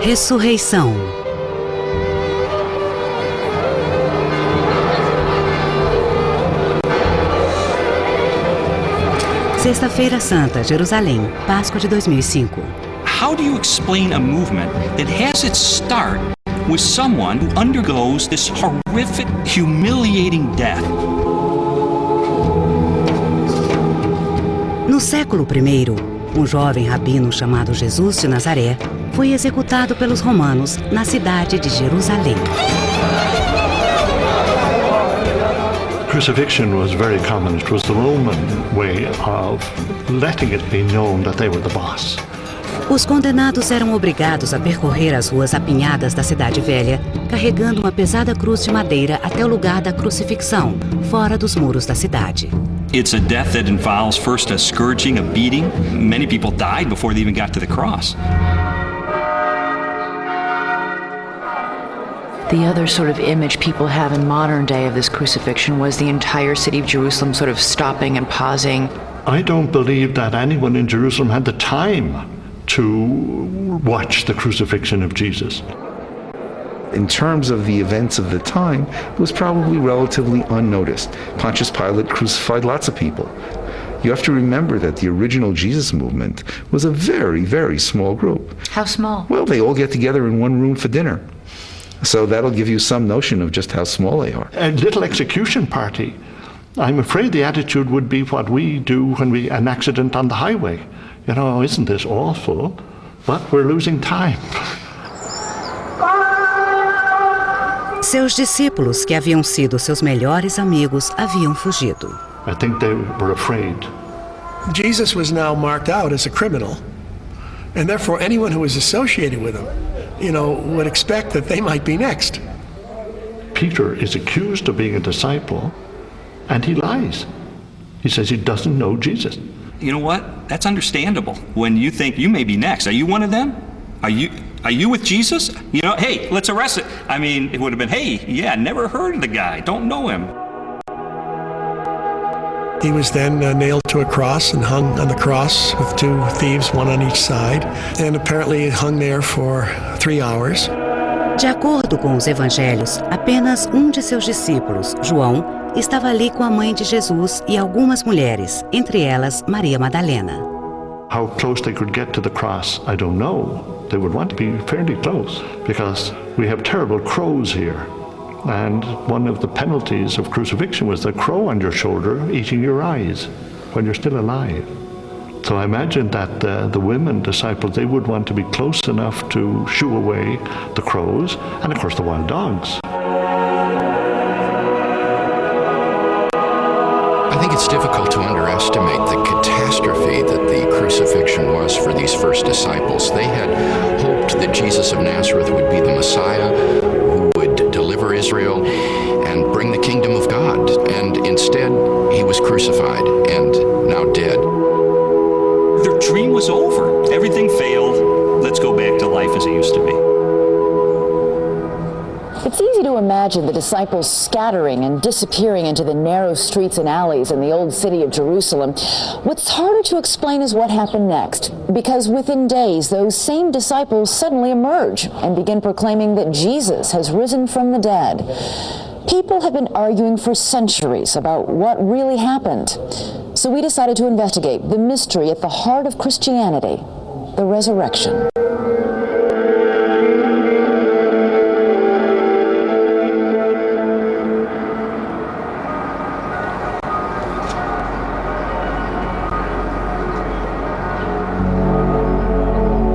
Ressurreição. Sexta-feira Santa, Jerusalém, Páscoa de 2005. How do you explain a movement that has its start with someone who undergoes this horrific, humiliating death? No século I, um jovem rabino chamado Jesus de Nazaré foi executado pelos romanos na cidade de Jerusalém. Crucifixion was very common. It was the Roman way of letting it be known that they were the boss. Os condenados eram obrigados a percorrer as ruas apinhadas da Cidade Velha, carregando uma pesada cruz de madeira até o lugar da crucifixão, fora dos muros da cidade. It's a death that involves first a scourging, a beating. Many people died before they even got to the cross. The other sort of image people have in modern day of this crucifixion was the entire city of Jerusalem sort of stopping and pausing. I don't believe that anyone in Jerusalem had the time to watch the crucifixion of Jesus. In terms of the events of the time, it was probably relatively unnoticed. Pontius Pilate crucified lots of people. You have to remember that the original Jesus movement was a very, very small group. How small? Well, they all get together in one room for dinner. So that'll give you some notion of just how small they are. A little execution party. I'm afraid the attitude would be what we do when we an accident on the highway. You know, isn't this awful? But we're losing time. Seus discípulos, que haviam sido seus melhores amigos, haviam fugido. I think they were afraid. Jesus was now marked out as a criminal, and therefore anyone who was associated with him, would expect that they might be next. Peter is accused of being a disciple, and he lies. He says he doesn't know Jesus. You know what? That's understandable. When you think you may be next, are you one of them? Are you with Jesus? Hey, let's arrest it. I mean, it would have been, hey, yeah, never heard of the guy, don't know him. He was then nailed to a cross and hung on the cross with two thieves, one on each side, and apparently hung there for 3 hours. De acordo com os evangelhos, apenas um de seus discípulos, João, estava ali com a mãe de Jesus e algumas mulheres, entre elas Maria Madalena. How close they could get to the cross, I don't know. They would want to be fairly close because we have terrible crows here. And one of the penalties of crucifixion was the crow on your shoulder eating your eyes when you're still alive. So I imagine that the women disciples, they would want to be close enough to shoo away the crows and of course the wild dogs. I think it's difficult to underestimate the catastrophe that the crucifixion was for these first disciples. They had hoped that Jesus of Nazareth would be the Messiah who would deliver Israel and bring the kingdom of God. And instead, he was crucified and now dead. Their dream was over. Everything failed. Let's go back to life as it used to be. It's easy to imagine the disciples scattering and disappearing into the narrow streets and alleys in the old city of Jerusalem. What's harder to explain is what happened next, because within days, those same disciples suddenly emerge and begin proclaiming that Jesus has risen from the dead. People have been arguing for centuries about what really happened. So we decided to investigate the mystery at the heart of Christianity, the resurrection.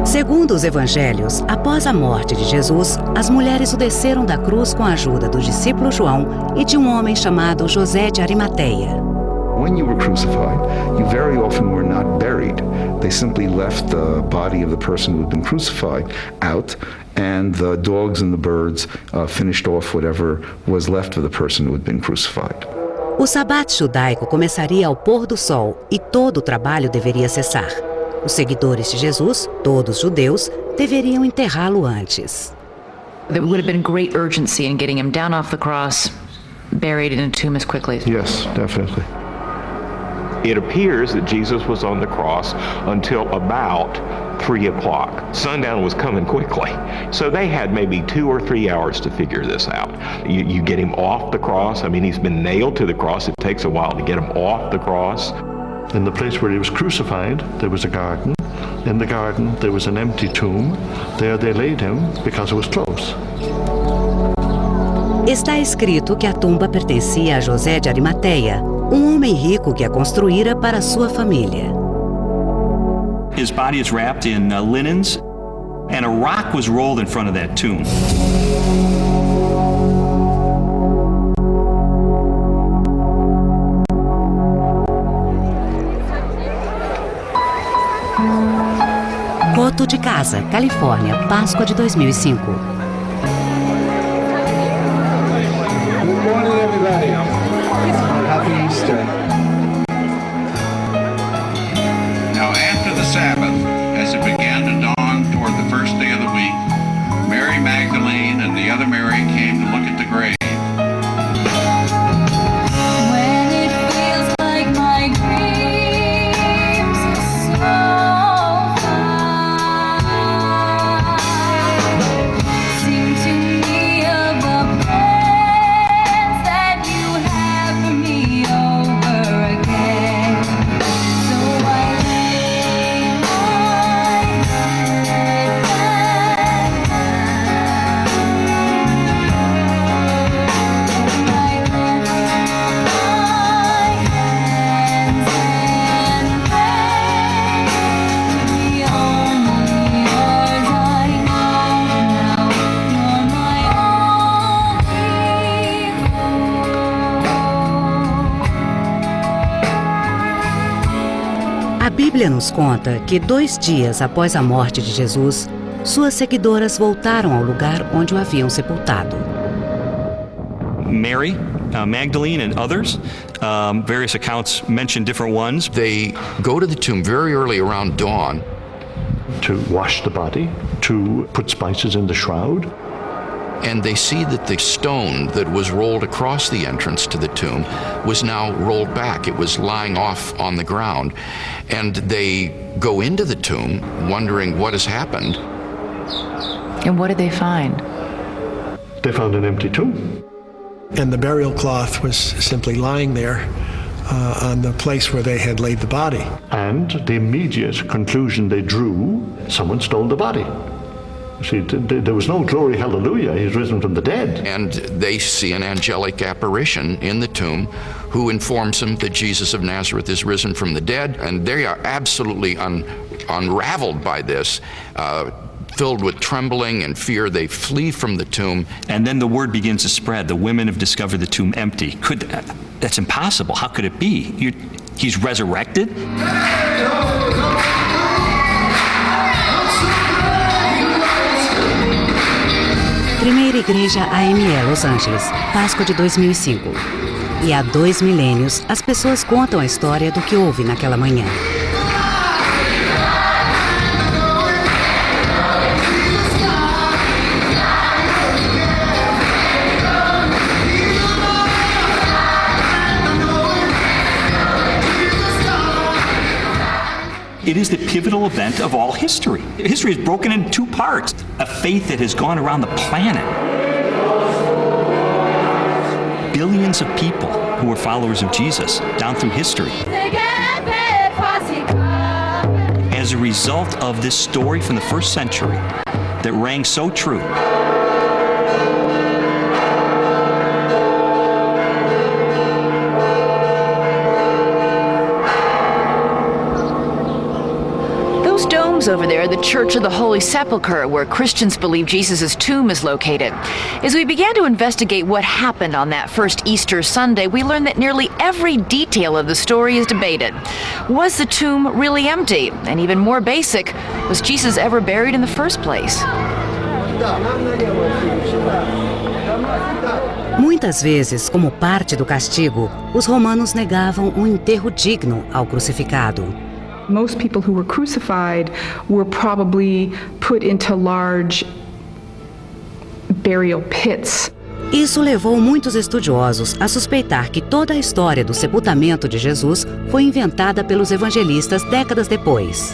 Segundo os evangelhos, após a morte de Jesus, as mulheres o desceram da cruz com a ajuda do discípulo João e de um homem chamado José de Arimateia. When you were crucified, you very often were not buried. They simply left the body of the person who had been crucified out, and the dogs and the birds finished off whatever was left of the person who had been crucified. O sabat judaico começaria ao pôr do sol e todo o trabalho deveria cessar. Os seguidores de Jesus, todos judeus, deveriam enterrá-lo antes. There would have been great urgency in getting him down off the cross, buried in a tomb as quickly. Yes, definitely. It appears that Jesus was on the cross until about 3 o'clock. Sundown was coming quickly. So they had maybe 2 or 3 hours to figure this out. You get him off the cross. I mean, he's been nailed to the cross. It takes a while to get him off the cross. In the place where he was crucified, there was a garden. In the garden, there was an empty tomb. There they laid him because it was close. Está escrito que a tumba pertencia a José de Arimateia, homem rico que a construíra para sua família. His body is wrapped in linens, and a rock was rolled in front of that tomb. Coto de Casa, Califórnia, Páscoa de 2005. Good morning, everybody. Happy Easter. Now after the Sabbath, as it began to dawn toward the first day of the week, Mary Magdalene and the other Mary came to look at the grave. When it feels like my dreams are so far, sing to me of the plans that you have for me over again. So I lay my head A Bíblia nos conta que 2 dias após a morte de Jesus, suas seguidoras voltaram ao lugar onde o haviam sepultado. Mary, Magdalene, and others, various accounts mention different ones. They go to the tomb very early around dawn. To wash the body, to put spices in the shroud. And they see that the stone that was rolled across the entrance to the tomb was now rolled back. It was lying off on the ground. And they go into the tomb wondering what has happened. And what did they find? They found an empty tomb. And the burial cloth was simply lying there on the place where they had laid the body. And the immediate conclusion they drew, someone stole the body. See, there was no glory, hallelujah, he's risen from the dead. And they see an angelic apparition in the tomb who informs them that Jesus of Nazareth is risen from the dead. And they are absolutely unraveled by this. Filled with trembling and fear, they flee from the tomb. And then the word begins to spread. The women have discovered the tomb empty. That's impossible. How could it be? He's resurrected? Primeira Igreja AME, Los Angeles, Páscoa de 2005. E há 2 milênios, as pessoas contam a história do que houve naquela manhã. It is the pivotal event of all history. History is broken into 2 parts. A faith that has gone around the planet. Billions of people who are followers of Jesus down through history. As a result of this story from the 1st century that rang so true. Over there, the Church of the Holy Sepulchre, where Christians believe Jesus' tomb is located. As we began to investigate what happened on that first Easter Sunday, we learned that nearly every detail of the story is debated. Was the tomb really empty? And even more basic, was Jesus ever buried in the first place? Muitas vezes, como parte do castigo, os romanos negavam um enterro digno ao crucificado. Most people who were crucified were probably put into large burial pits. Isso levou muitos estudiosos a suspeitar que toda a história do sepultamento de Jesus foi inventada pelos evangelistas décadas depois.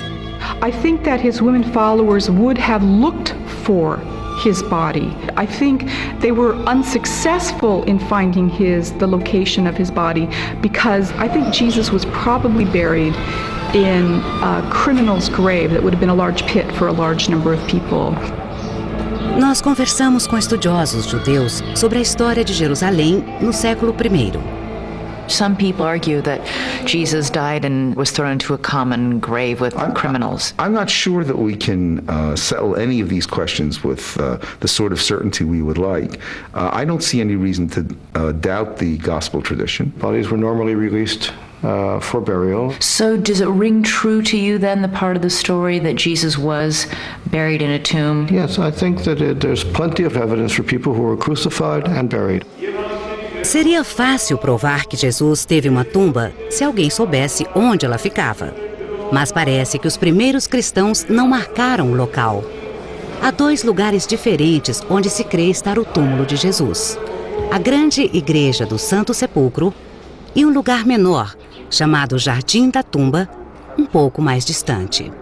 I think that his women followers would have looked for his body. I think they were unsuccessful in finding the location of his body because I think Jesus was probably buried in a criminal's grave that would have been a large pit for a large number of people. Nós conversamos com estudiosos judeus sobre a história de Jerusalém no século I. Some people argue that Jesus died and was thrown into a common grave with criminals. I'm not sure that we can settle any of these questions with the sort of certainty we would like. I don't see any reason to doubt the gospel tradition. Bodies were normally released for burial. So does it ring true to you then, the part of the story that Jesus was buried in a tomb? Yes, I think that there's plenty of evidence for people who were crucified and buried. Seria fácil provar que Jesus teve uma tumba se alguém soubesse onde ela ficava. Mas parece que os primeiros cristãos não marcaram o local. Há 2 lugares diferentes onde se crê estar o túmulo de Jesus: a grande igreja do Santo Sepulcro e um lugar menor, chamado Jardim da Tumba, um pouco mais distante.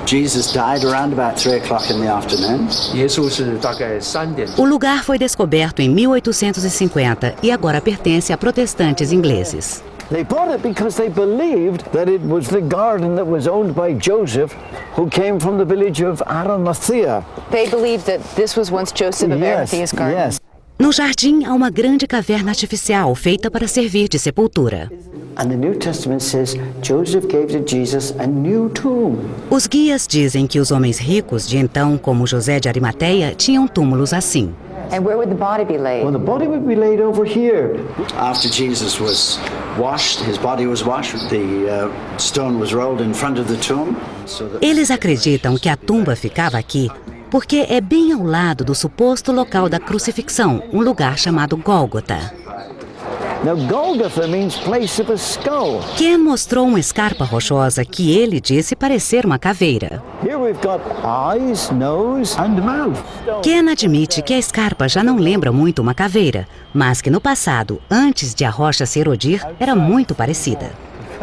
Jesus died around about 3 o'clock in the afternoon. O lugar foi descoberto em 1850 e agora pertence a protestantes ingleses. They bought it because they believed that it was the garden that was owned by Joseph, who came from the village of Arimathea. They believed that this was once Joseph of Arimathea's garden. Yes. No jardim há uma grande caverna artificial feita para servir de sepultura. And the New Testament says Joseph gave to Jesus a new tomb. Os guias dizem que os homens ricos de então, como José de Arimateia, tinham túmulos assim. And where would the body be laid? Well, the body would be laid over here. After Jesus was washed, his body was washed, the stone was rolled in front of the tomb. Eles acreditam que a tumba ficava aqui porque é bem ao lado do suposto local da crucifixão, um lugar chamado Gólgota. Now, Golgotha means place of a skull. Ken mostrou uma escarpa rochosa que ele disse parecer uma caveira. Here we've got eyes, nose and mouth. Ken admite que a escarpa já não lembra muito uma caveira, mas que no passado, antes de a rocha se erodir, era muito parecida.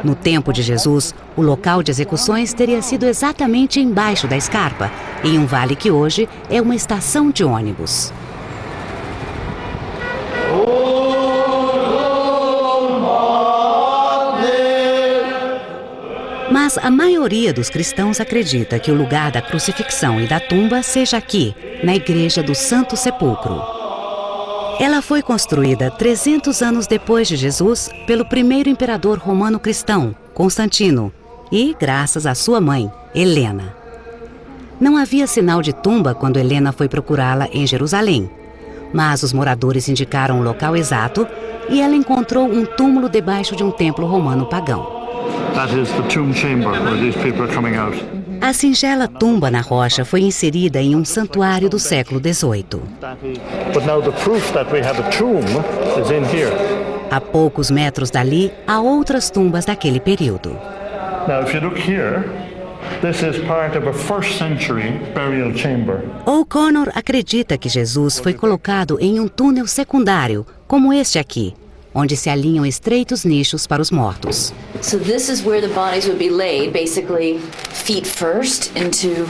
No tempo de Jesus, o local de execuções teria sido exatamente embaixo da escarpa, em um vale que hoje é uma estação de ônibus. Mas a maioria dos cristãos acredita que o lugar da crucifixão e da tumba seja aqui, na Igreja do Santo Sepulcro. Ela foi construída 300 anos depois de Jesus pelo primeiro imperador romano cristão, Constantino, e graças à sua mãe, Helena. Não havia sinal de tumba quando Helena foi procurá-la em Jerusalém, mas os moradores indicaram o local exato e ela encontrou um túmulo debaixo de um templo romano pagão. That is the tomb chamber where these people are coming out. A singela tumba na rocha foi inserida em um santuário do século XVIII. But now the proof that we have a tomb is in here. A poucos metros dali, há outras tumbas daquele período. Now if you look here, this is part of a 1st century burial chamber. O'Connor acredita que Jesus foi colocado em um túnel secundário, como este aqui, onde se alinham estreitos nichos para os mortos. So this is where the bodies would be laid, basically feet first into...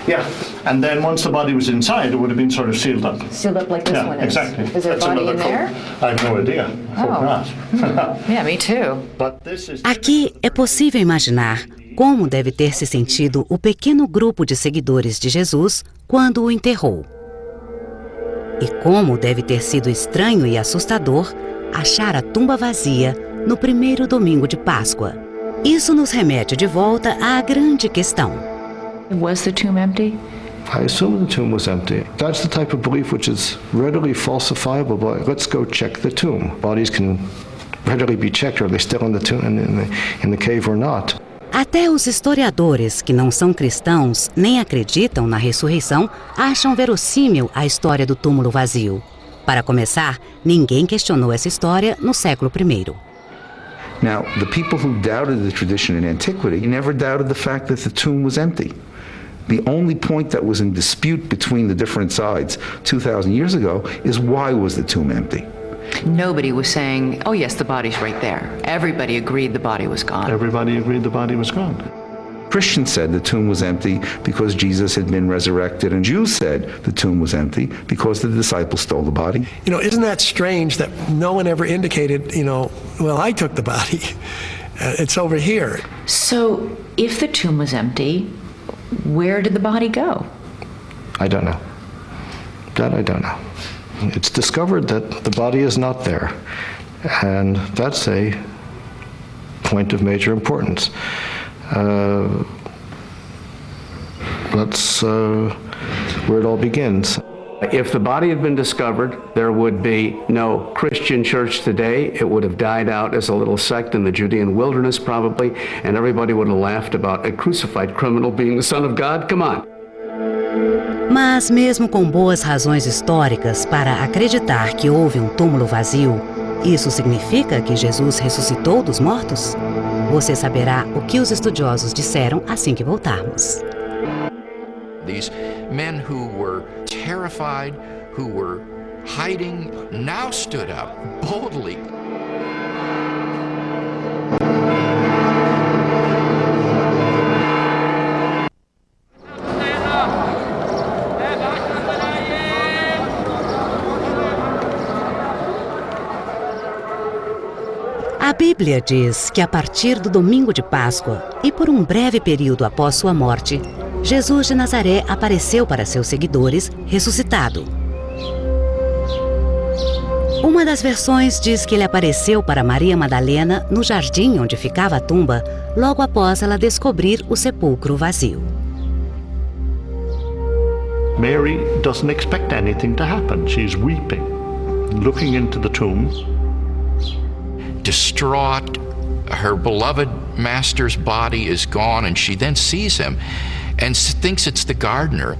Yeah, and then once the body was inside, it would have been sort of sealed up. Sealed up like this one is. Exactly. Is there a body in there? I have no idea. Hope not. Yeah, me too. But this is... Aqui é possível imaginar como deve ter se sentido o pequeno grupo de seguidores de Jesus quando o enterrou. E como deve ter sido estranho e assustador achar a tumba vazia no primeiro domingo de Páscoa. Isso nos remete de volta à grande questão. Was the tomb empty? I assume the tomb was empty. That's the type of belief which is readily falsifiable, but let's go check the tomb. Bodies can readily be checked. Are they still in the tomb, in the cave or not? Até os historiadores que não são cristãos nem acreditam na ressurreição acham verossímil a história do túmulo vazio. Para começar, ninguém questionou essa história no século I. Now, the people who doubted the tradition in antiquity never doubted the fact that the tomb was empty. The only point that was in dispute between the different sides 2,000 years ago is why was the tomb empty? Nobody was saying, oh yes, the body's right there. Everybody agreed the body was gone. Everybody agreed the body was gone. Christians said the tomb was empty because Jesus had been resurrected, and Jews said the tomb was empty because the disciples stole the body. You know, isn't that strange that no one ever indicated, well, I took the body. It's over here. So, if the tomb was empty, where did the body go? I don't know. That I don't know. It's discovered that the body is not there, and that's a point of major importance. That's where it all begins. If the body had been discovered, there would be no Christian church today. It would have died out as a little sect in the Judean wilderness probably, and everybody would have laughed about a crucified criminal being the Son of God. Come on. Mas mesmo com boas razões históricas para acreditar que houve um túmulo vazio, isso significa que Jesus ressuscitou dos mortos? Você saberá o que os estudiosos disseram assim que voltarmos. These men who were terrified, who were hiding, now stood up boldly. A Bíblia diz que a partir do domingo de Páscoa e por um breve período após sua morte, Jesus de Nazaré apareceu para seus seguidores ressuscitado. Uma das versões diz que ele apareceu para Maria Madalena no jardim onde ficava a tumba, logo após ela descobrir o sepulcro vazio. Mary doesn't expect anything to happen. She's weeping, looking into the tomb. Distraught, her beloved master's body is gone, and she then sees him and thinks it's the gardener.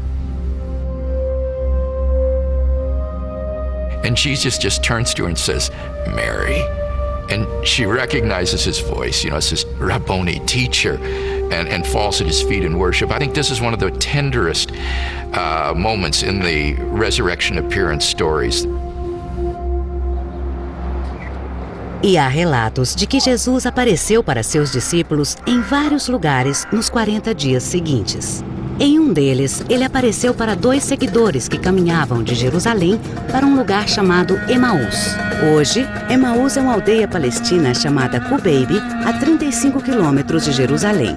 And Jesus just turns to her and says, Mary. And she recognizes his voice, it says, Rabboni, teacher, and falls at his feet in worship. I think this is one of the tenderest moments in the resurrection appearance stories. E há relatos de que Jesus apareceu para seus discípulos em vários lugares nos 40 dias seguintes. Em um deles, ele apareceu para 2 seguidores que caminhavam de Jerusalém para um lugar chamado Emaús. Hoje, Emaús é uma aldeia palestina chamada Kubeib, a 35 quilômetros de Jerusalém.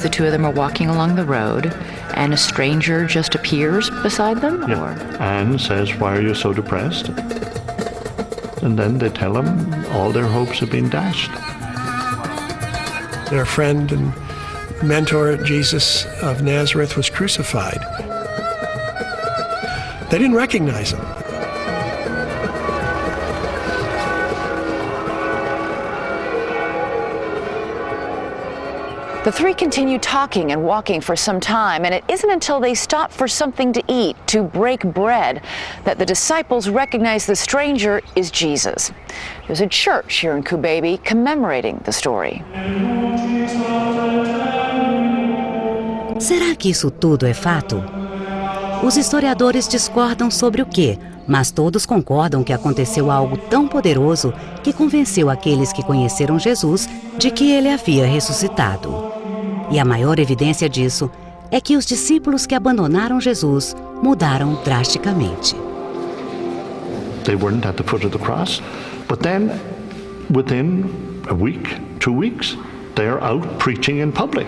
The two of them are walking along the road, and a stranger just appears beside them? Yeah. Or? And says, why are you so depressed? And then they tell him all their hopes have been dashed. Their friend and mentor, Jesus of Nazareth, was crucified. They didn't recognize him. The three continue talking and walking for some time, and it isn't until they stop for something to eat, to break bread, that the disciples recognize the stranger is Jesus. There's a church here in Kubeib commemorating the story. Será que isso tudo é fato? Os historiadores discordam sobre o quê, mas todos concordam que aconteceu algo tão poderoso que convenceu aqueles que conheceram Jesus de que ele havia ressuscitado. E a maior evidência disso é que os discípulos que abandonaram Jesus mudaram drasticamente. They weren't at the foot of the cross, but then within a week, 2 weeks, they are out preaching in public.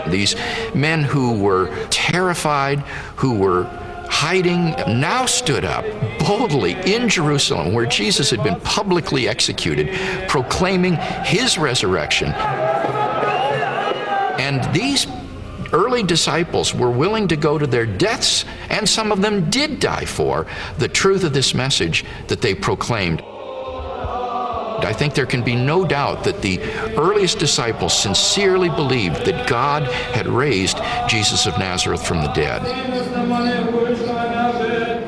These men who were terrified, who were hiding, now stood up boldly in Jerusalem, where Jesus had been publicly executed, proclaiming his resurrection. And these early disciples were willing to go to their deaths, and some of them did die for the truth of this message that they proclaimed. I think there can be no doubt that the earliest disciples sincerely believed that God had raised Jesus of Nazareth from the dead.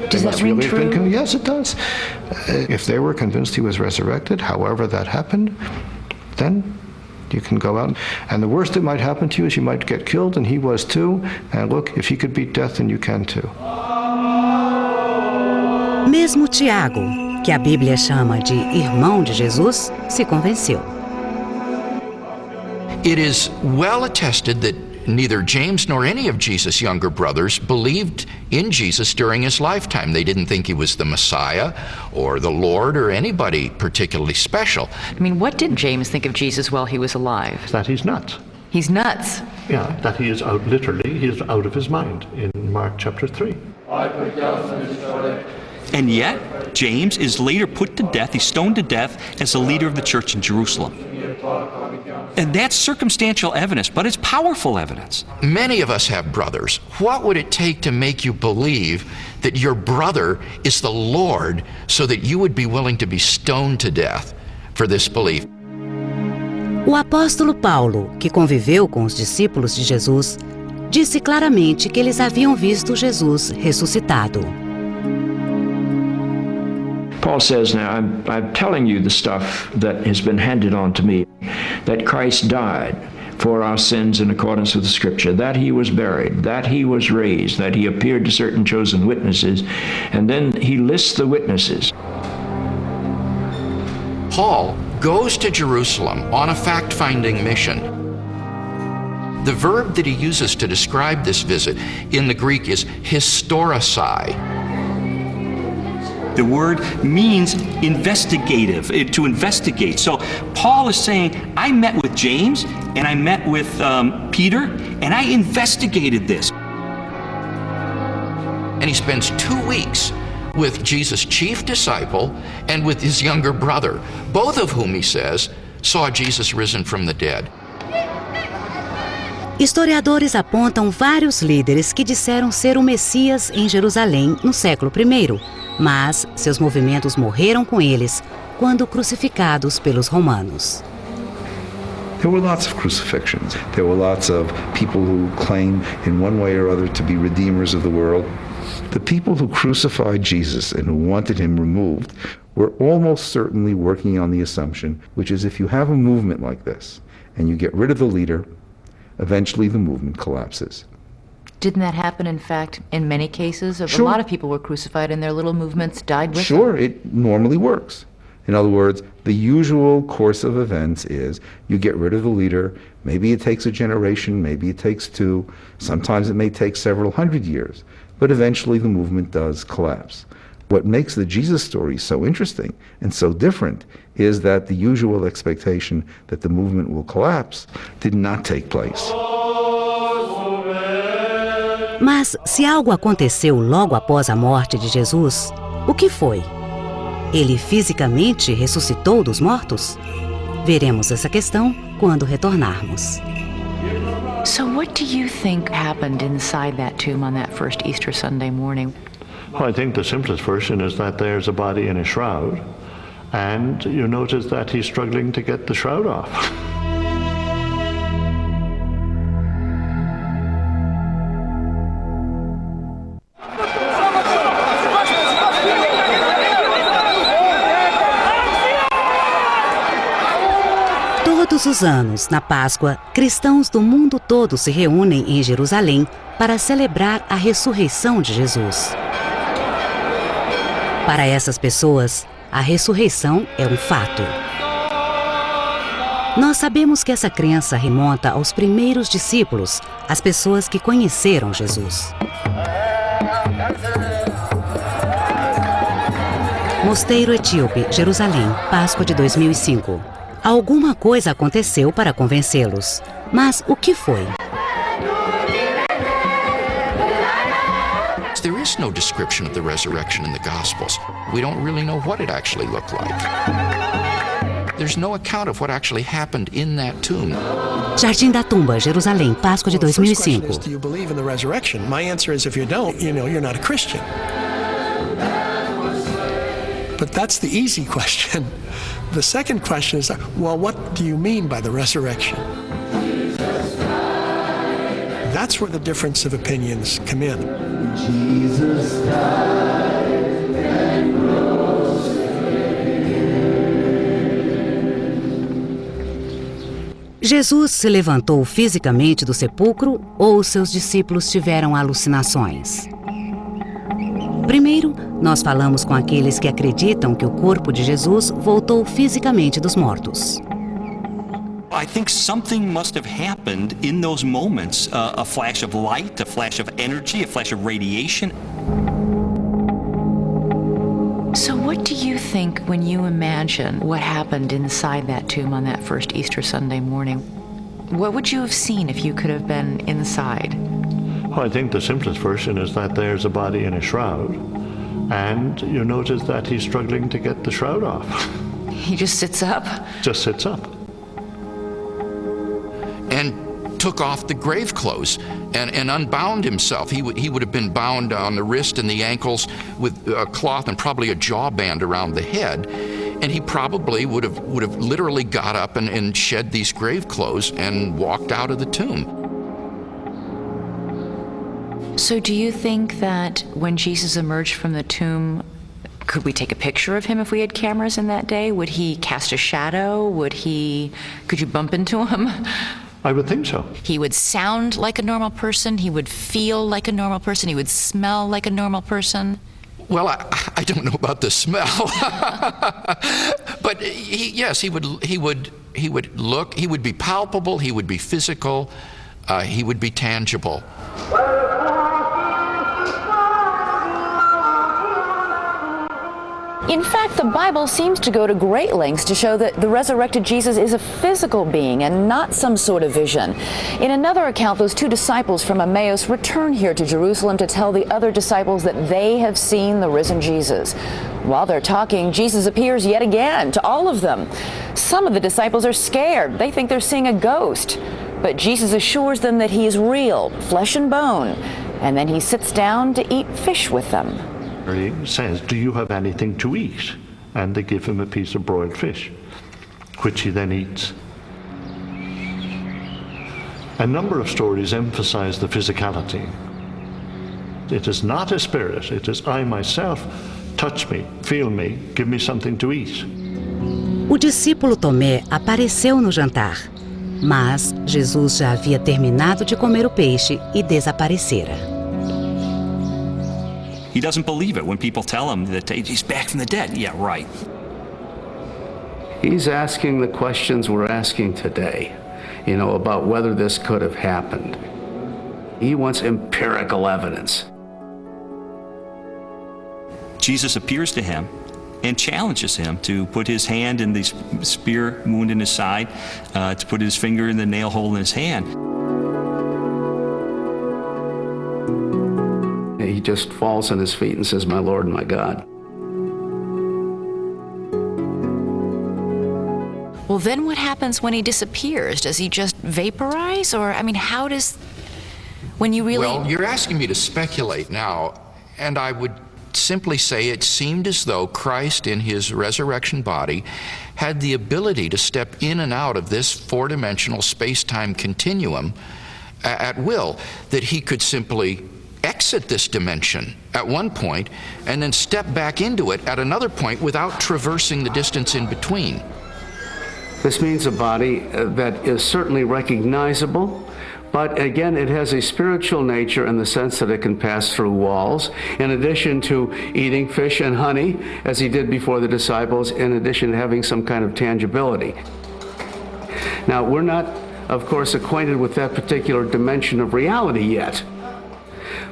Does that ring true? Yes, it does. If they were convinced he was resurrected, however that happened, then You can go out, and the worst that might happen to you is you might get killed, and he was too. And look, if he could beat death, then you can too. Mesmo Tiago, que a Bíblia chama de irmão de Jesus, se convenceu. It is well attested that neither James nor any of Jesus' younger brothers believed in Jesus during his lifetime. They didn't think he was the Messiah or the Lord or anybody particularly special. I mean, what did James think of Jesus while he was alive? That he's nuts. He's nuts. Yeah, that he is out, literally, he is out of his mind in Mark chapter 3. And yet, James is later put to death, he's stoned to death as the leader of the church in Jerusalem. And that's circumstantial evidence, but it's powerful evidence. Many of us have brothers. What would it take to make you believe that your brother is the Lord so that you would be willing to be stoned to death for this belief? O apóstolo Paulo, que conviveu com os discípulos de Jesus, disse claramente que eles haviam visto Jesus ressuscitado. Paul says, now, I'm telling you the stuff that has been handed on to me, that Christ died for our sins in accordance with the Scripture, that he was buried, that he was raised, that he appeared to certain chosen witnesses, and then he lists the witnesses. Paul goes to Jerusalem on a fact-finding mission. The verb that he uses to describe this visit in the Greek is historisai. The word means investigative, to investigate. So Paul is saying, I met with James and I met with Peter and I investigated this. And he spends 2 weeks with Jesus' chief disciple and with his younger brother, both of whom, he says, saw Jesus risen from the dead. Historiadores apontam vários líderes que disseram ser o Messias em Jerusalém no século I, mas seus movimentos morreram com eles quando crucificados pelos romanos. There were lots of crucifixions. There were lots of people who claim in one way or other to be redeemers of the world. The people who crucified Jesus and who wanted him removed were almost certainly working on the assumption, which is if you have a movement like this and you get rid of the leader, eventually the movement collapses. Didn't that happen, in fact, in many cases? Sure. A lot of people were crucified and their little movements died with Sure, them. it normally works. In other words, the usual course of events is you get rid of the leader. Maybe it takes a generation, maybe it takes 2. Sometimes it may take several hundred years, but eventually the movement does collapse. What makes the Jesus story so interesting and so different is that the usual expectation that the movement will collapse did not take place. Mas se algo aconteceu logo após a morte de Jesus, o que foi? Ele fisicamente ressuscitou dos mortos? Veremos essa questão quando retornarmos. So what do you think happened inside that tomb on that first Easter Sunday morning? Well, I think the simplest version is that there's a body in a shroud, and you notice that he's struggling to get the shroud off. Todos os anos, na Páscoa, cristãos do mundo todo se reúnem em Jerusalém para celebrar a ressurreição de Jesus. Para essas pessoas, a ressurreição é um fato. Nós sabemos que essa crença remonta aos primeiros discípulos, as pessoas que conheceram Jesus. Mosteiro Etíope, Jerusalém, Páscoa de 2005. Alguma coisa aconteceu para convencê-los. Mas o que foi? There is no description of the resurrection in the Gospels. We don't really know what it actually looked like. There's no account of what actually happened in that tomb. Jardim da Tumba, Jerusalém, Páscoa de 2005. The first question is, do you believe in the resurrection? My answer is, if you don't, you're not a Christian. But that's the easy question. The second question is, well, what do you mean by the resurrection? That's where the difference of opinions come in. Jesus died and rose again. Jesus se levantou fisicamente do sepulcro ou seus discípulos tiveram alucinações? Primeiro, nós falamos com aqueles que acreditam que o corpo de Jesus voltou fisicamente dos mortos. I think something must have happened in those moments, a flash of light, a flash of energy, a flash of radiation. So what do you think when you imagine what happened inside that tomb on that first Easter Sunday morning? What would you have seen if you could have been inside? Well, I think the simplest version is that there's a body in a shroud, and you notice that he's struggling to get the shroud off. He just sits up? Just sits up. And took off the grave clothes and unbound himself. He would have been bound on the wrist and the ankles with a cloth and probably a jaw band around the head. And he probably would have literally got up and shed these grave clothes and walked out of the tomb. So do you think that when Jesus emerged from the tomb, could we take a picture of him if we had cameras in that day? Would he cast a shadow? Could you bump into him? I would think so. He would sound like a normal person. He would feel like a normal person. He would smell like a normal person. Well, I don't know about the smell, but he would look. He would be palpable. He would be physical. He would be tangible. In fact, the Bible seems to go to great lengths to show that the resurrected Jesus is a physical being and not some sort of vision. In another account, those two disciples from Emmaus return here to Jerusalem to tell the other disciples that they have seen the risen Jesus. While they're talking, Jesus appears yet again to all of them. Some of the disciples are scared. They think they're seeing a ghost. But Jesus assures them that he is real, flesh and bone, and then he sits down to eat fish with them. He says, "Do you have anything to eat?" And they give him a piece of broiled fish, which he then eats. A number of stories emphasize the physicality. It is not a spirit, it is I myself. Touch me, feel me, give me something to eat. O discípulo Tomé apareceu no jantar, mas Jesus já havia terminado de comer o peixe e desaparecera. He doesn't believe it when people tell him that he's back from the dead. Yeah, right. He's asking the questions we're asking today, about whether this could have happened. He wants empirical evidence. Jesus appears to him and challenges him to put his hand in the spear wound in his side, to put his finger in the nail hole in his hand. He just falls on his feet and says, "My Lord and my God." Well, then what happens when he disappears? Does he just vaporize? Or, how does, when you really... Well, you're asking me to speculate now, and I would simply say it seemed as though Christ in his resurrection body had the ability to step in and out of this four-dimensional space-time continuum at will, that he could simply exit this dimension at one point and then step back into it at another point without traversing the distance in between. This means a body that is certainly recognizable, but again, it has a spiritual nature in the sense that it can pass through walls, in addition to eating fish and honey, as he did before the disciples, in addition to having some kind of tangibility. Now, we're not, of course, acquainted with that particular dimension of reality yet.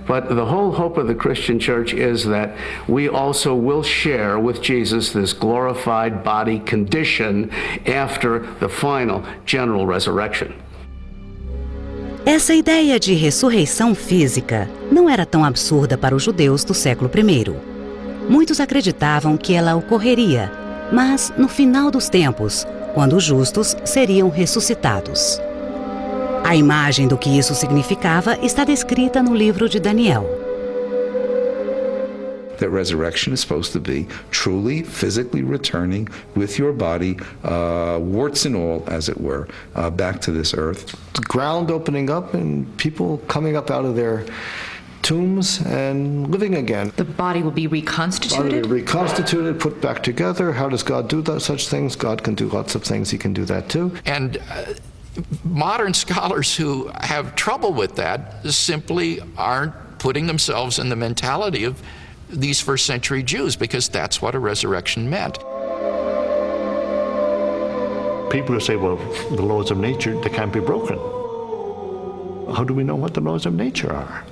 But the whole hope of the Christian church is that we also will share with Jesus this glorified body condition after the final general resurrection. Essa ideia de ressurreição física não era tão absurda para os judeus do século I. Muitos acreditavam que ela ocorreria, mas no final dos tempos, quando os justos seriam ressuscitados. A imagem do que isso significava está descrita no livro de Daniel. That resurrection is supposed to be truly, physically returning with your body, warts and all, as it were, back to this earth. The ground opening up and people coming up out of their tombs and living again. The body will be reconstituted? Body reconstituted, put back together. How does God do such things? God can do lots of things. He can do that too. And modern scholars who have trouble with that simply aren't putting themselves in the mentality of these first century Jews, because that's what a resurrection meant. People who say, well, the laws of nature, they can't be broken. How do we know what the laws of nature are?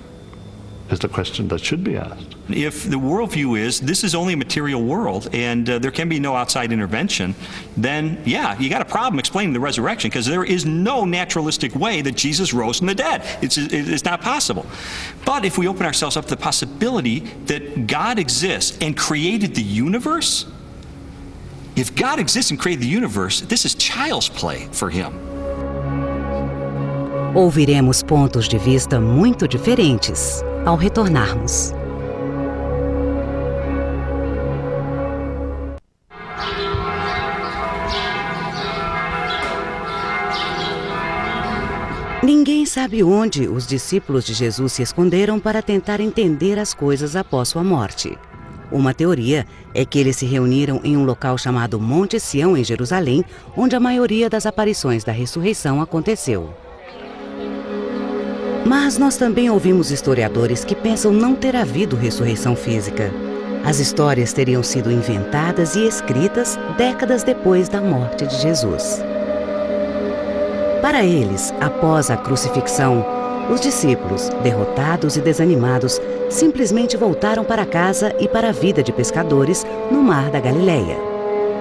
Is the question that should be asked. If the worldview is this is only a material world and there can be no outside intervention, then yeah, you got a problem explaining the resurrection, because there is no naturalistic way that Jesus rose from the dead. It's not possible. But if we open ourselves up to the possibility that God exists and created the universe, if God exists and created the universe, this is child's play for him. Ouviremos pontos de vista muito diferentes ao retornarmos. Ninguém sabe onde os discípulos de Jesus se esconderam para tentar entender as coisas após sua morte. Uma teoria é que eles se reuniram em um local chamado Monte Sião, em Jerusalém, onde a maioria das aparições da ressurreição aconteceu. Mas nós também ouvimos historiadores que pensam não ter havido ressurreição física. As histórias teriam sido inventadas e escritas décadas depois da morte de Jesus. Para eles, após a crucifixão, os discípulos, derrotados e desanimados, simplesmente voltaram para casa e para a vida de pescadores no Mar da Galileia.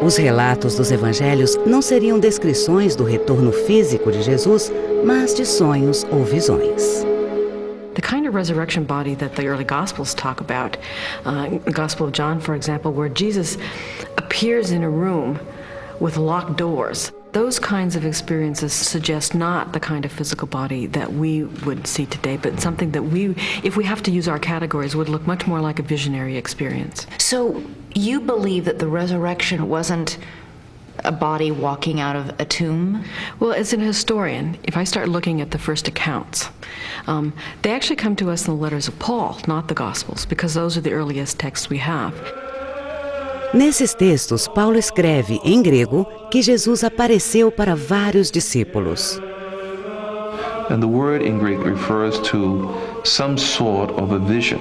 Os relatos dos evangelhos não seriam descrições do retorno físico de Jesus, mas de sonhos ou visões. The kind of resurrection body that the early Gospels talk about, the Gospel of John, for example, where Jesus appears in a room with locked doors. Those kinds of experiences suggest not the kind of physical body that we would see today, but something that we, if we have to use our categories, would look much more like a visionary experience. So you believe that the resurrection wasn't a body walking out of a tomb? Well, as an historian, if I start looking at the first accounts, they actually come to us in the letters of Paul, not the Gospels, because those are the earliest texts we have. Nesses textos, Paulo escreve, em grego, que Jesus apareceu para vários discípulos. And the word in Greek refers to some sort of a vision.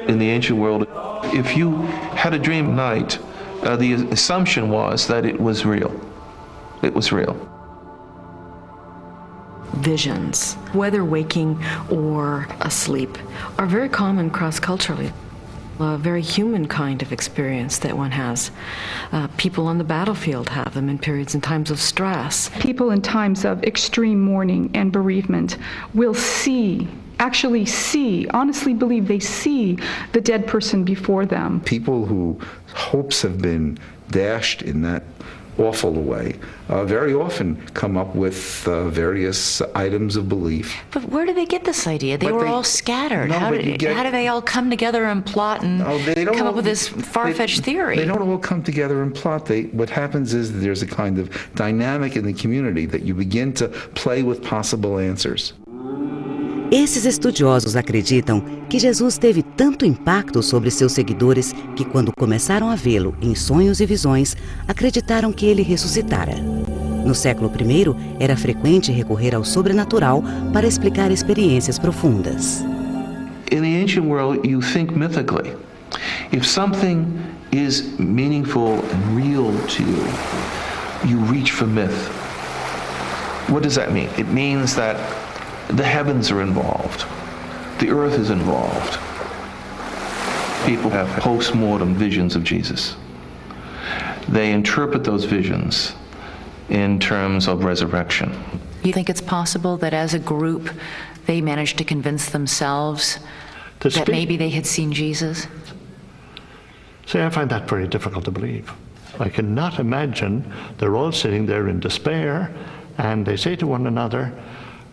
In the ancient world, if you had a dream at night, the assumption was that it was real. It was real. Visions, whether waking or asleep, are very common cross-culturally. A very human kind of experience that one has. People on the battlefield have them in periods and times of stress. People in times of extreme mourning and bereavement will honestly believe they see the dead person before them. People whose hopes have been dashed in that awful way very often come up with various items of belief. But where do they get this idea? They were all scattered. No, how do they all come together and plot and come up with this far-fetched theory? They don't all come together and plot. What happens is that there's a kind of dynamic in the community that you begin to play with possible answers. Esses estudiosos acreditam que Jesus teve tanto impacto sobre seus seguidores que, quando começaram a vê-lo em sonhos e visões, acreditaram que ele ressuscitara. No século I, era frequente recorrer ao sobrenatural para explicar experiências profundas. In the ancient world, you think mythically. If something is meaningful and real to you, you reach for myth. What does that mean? It means that the heavens are involved. The earth is involved. People have post-mortem visions of Jesus. They interpret those visions in terms of resurrection. You think it's possible that as a group they managed to convince themselves that maybe they had seen Jesus? See, I find that very difficult to believe. I cannot imagine they're all sitting there in despair and they say to one another,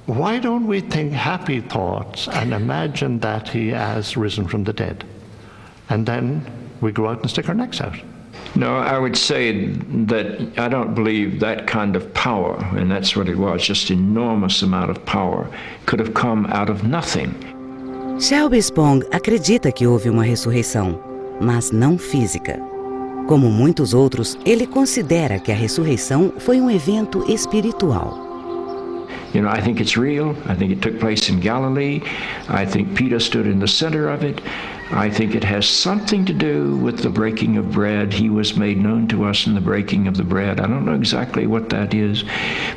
why don't we think happy thoughts and imagine that he has risen from the dead? And then we go out and stick our necks out. No, I would say that I don't believe that kind of power, and that's what it was, just enormous amount of power, could have come out of nothing. Shelby Spong acredita que houve uma ressurreição, mas não física. Como muitos outros, ele considera que a ressurreição foi um evento espiritual. You know, I think it's real. I think it took place in Galilee. I think Peter stood in the center of it. I think it has something to do with the breaking of bread. He was made known to us in the breaking of the bread. I don't know exactly what that is,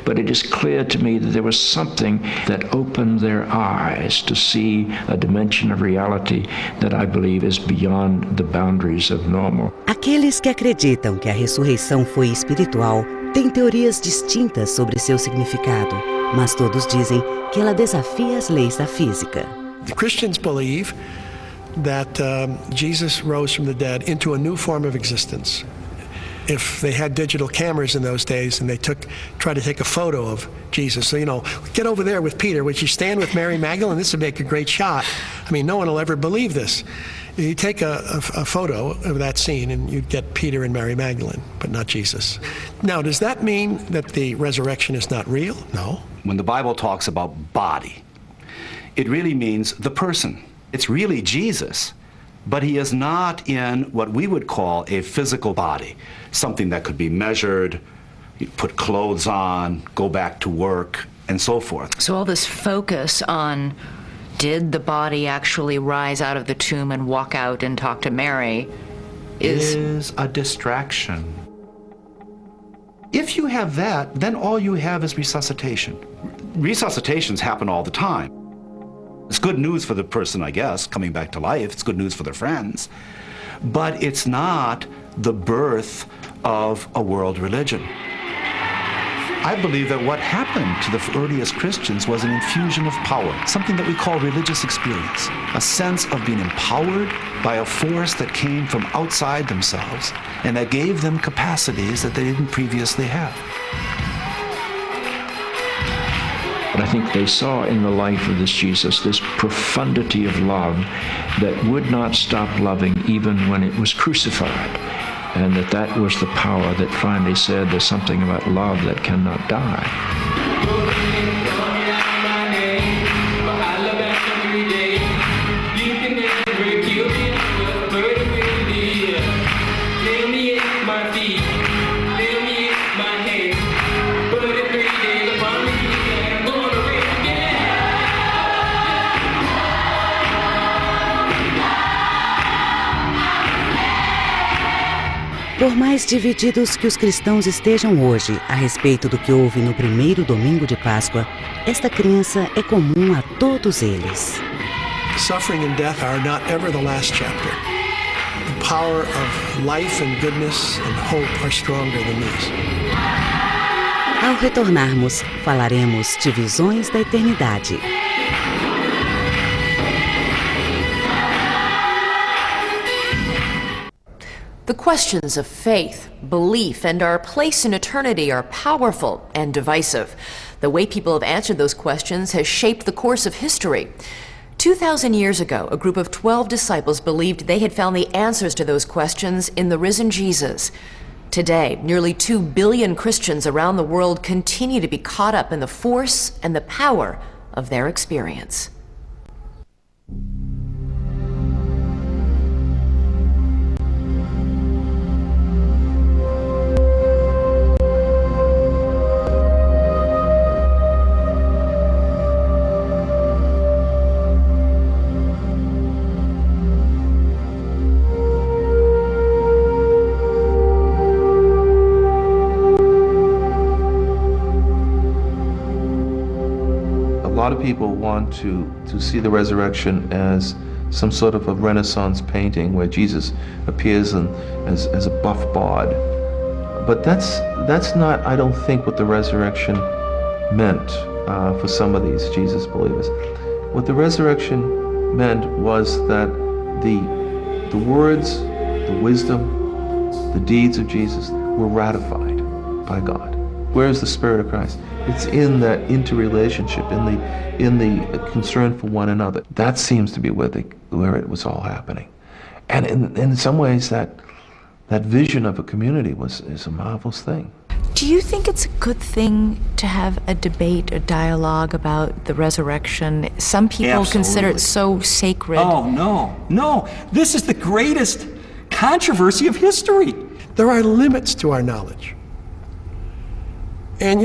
but it is clear to me that there was something that opened their eyes to see a dimension of reality that I believe is beyond the boundaries of normal. Aqueles que acreditam que a ressurreição foi espiritual têm teorias distintas sobre seu significado, mas todos dizem que ela desafia as leis da física. The Christians believe that Jesus rose from the dead into a new form of existence. If they had digital cameras in those days and they tried to take a photo of Jesus, so, you know, get over there with Peter, would you stand with Mary Magdalene? This would make a great shot. I mean, no one will ever believe this. You take a photo of that scene and you'd get Peter and Mary Magdalene, but not Jesus. Now, does that mean that the resurrection is not real? No. When the Bible talks about body, it really means the person. It's really Jesus, but he is not in what we would call a physical body, something that could be measured, put clothes on, go back to work, and so forth. So all this focus on did the body actually rise out of the tomb and walk out and talk to Mary is a distraction. If you have that, then all you have is resuscitation. Resuscitations happen all the time. It's good news for the person, I guess, coming back to life. It's good news for their friends. But it's not the birth of a world religion. I believe that what happened to the earliest Christians was an infusion of power, something that we call religious experience, a sense of being empowered by a force that came from outside themselves and that gave them capacities that they didn't previously have. But I think they saw in the life of this Jesus this profundity of love that would not stop loving even when it was crucified. And that was the power that finally said there's something about love that cannot die. Por mais divididos que os cristãos estejam hoje a respeito do que houve no primeiro domingo de Páscoa, esta crença é comum a todos eles. Suffering and death are not ever the last chapter. The power of life and goodness and hope are stronger than these. Ao retornarmos, falaremos de visões da eternidade. The questions of faith, belief, and our place in eternity are powerful and divisive. The way people have answered those questions has shaped the course of history. 2,000 years ago, a group of 12 disciples believed they had found the answers to those questions in the risen Jesus. Today, nearly 2 billion Christians around the world continue to be caught up in the force and the power of their experience. A lot of people want to see the resurrection as some sort of a Renaissance painting where Jesus appears as a buff bod. But that's not, I don't think, what the resurrection meant for some of these Jesus believers. What the resurrection meant was that the words, the wisdom, the deeds of Jesus were ratified by God. Where is the Spirit of Christ? It's in that interrelationship, in the concern for one another. That seems to be where it was all happening. And in some ways, that vision of a community is a marvelous thing. Do you think it's a good thing to have a debate, a dialogue about the resurrection? Some people consider it so sacred. Oh, no. This is the greatest controversy of history. There are limits to our knowledge. And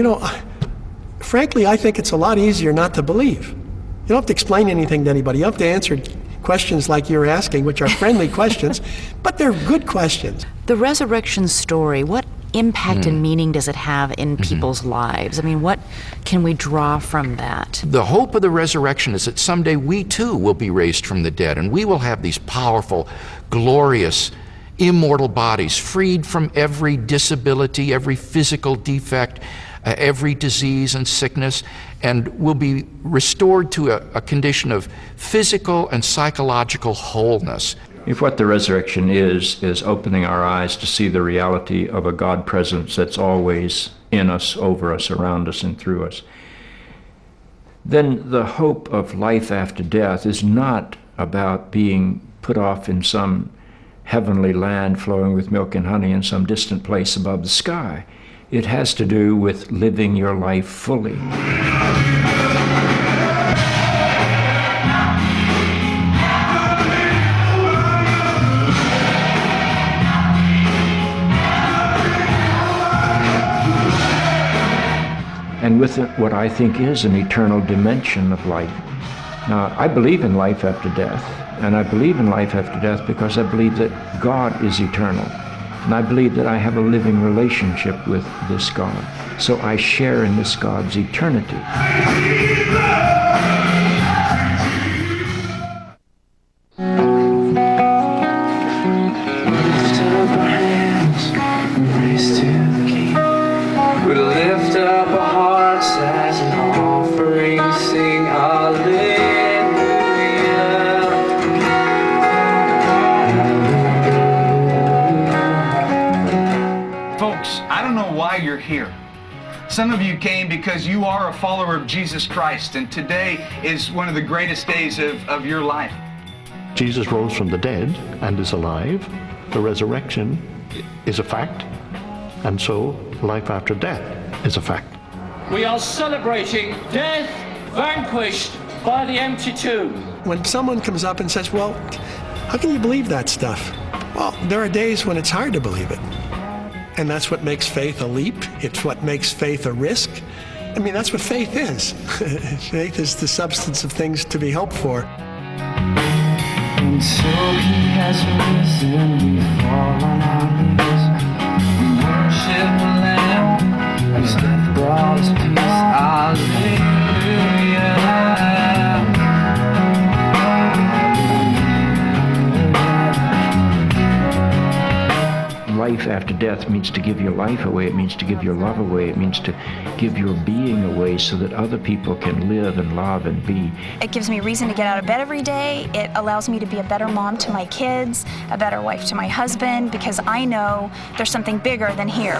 frankly, I think it's a lot easier not to believe. You don't have to explain anything to anybody. You don't have to answer questions like you're asking, which are friendly questions, but they're good questions. The resurrection story, what impact and meaning does it have in people's lives? I mean, what can we draw from that? The hope of the resurrection is that someday we too will be raised from the dead, and we will have these powerful, glorious, immortal bodies, freed from every disability, every physical defect, every disease and sickness, and will be restored to a condition of physical and psychological wholeness. If what the resurrection is opening our eyes to see the reality of a God presence that's always in us, over us, around us, and through us, then the hope of life after death is not about being put off in some heavenly land flowing with milk and honey in some distant place above the sky. It has to do with living your life fully. And with it, what I think is an eternal dimension of life. Now, I believe in life after death, and I believe in life after death because I believe that God is eternal. And I believe that I have a living relationship with this God. So I share in this God's eternity. We lift up our hearts as an offering, sing hallelujah. Folks, I don't know why you're here. Some of you came because you are a follower of Jesus Christ, and today is one of the greatest days of your life. Jesus rose from the dead and is alive. The resurrection is a fact, and so life after death is a fact. We are celebrating death vanquished by the empty tomb. When someone comes up and says, well, how can you believe that stuff? Well, there are days when it's hard to believe it. And that's what makes faith a leap. It's what makes faith a risk. I mean, that's what faith is. Faith is the substance of things to be hoped for. And so he has risen, we fall on our knees. We worship the Lamb, whose death brought us peace. Life after death means to give your life away, it means to give your love away, it means to give your being away so that other people can live and love and be. It gives me reason to get out of bed every day. It allows me to be a better mom to my kids, a better wife to my husband, because I know there's something bigger than here.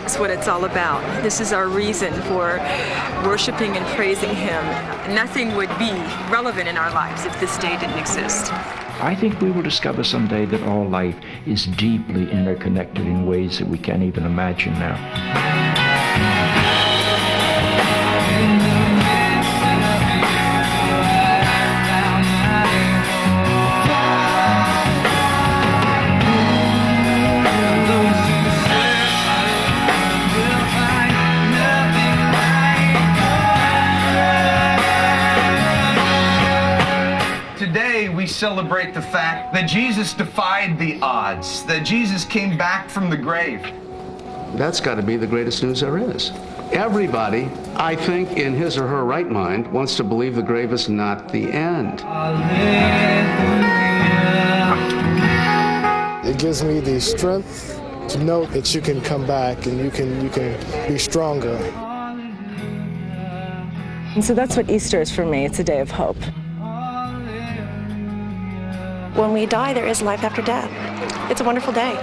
That's what it's all about. This is our reason for worshiping and praising Him. Nothing would be relevant in our lives if this day didn't exist. I think we will discover someday that all life is deeply interconnected in ways that we can't even imagine now. Today we celebrate the fact that Jesus defied the odds, that Jesus came back from the grave. That's got to be the greatest news there is. Everybody, I think, in his or her right mind, wants to believe the grave is not the end. It gives me the strength to know that you can come back and you can be stronger. And so that's what Easter is for me. It's a day of hope. When we die, there is life after death. It's a wonderful day.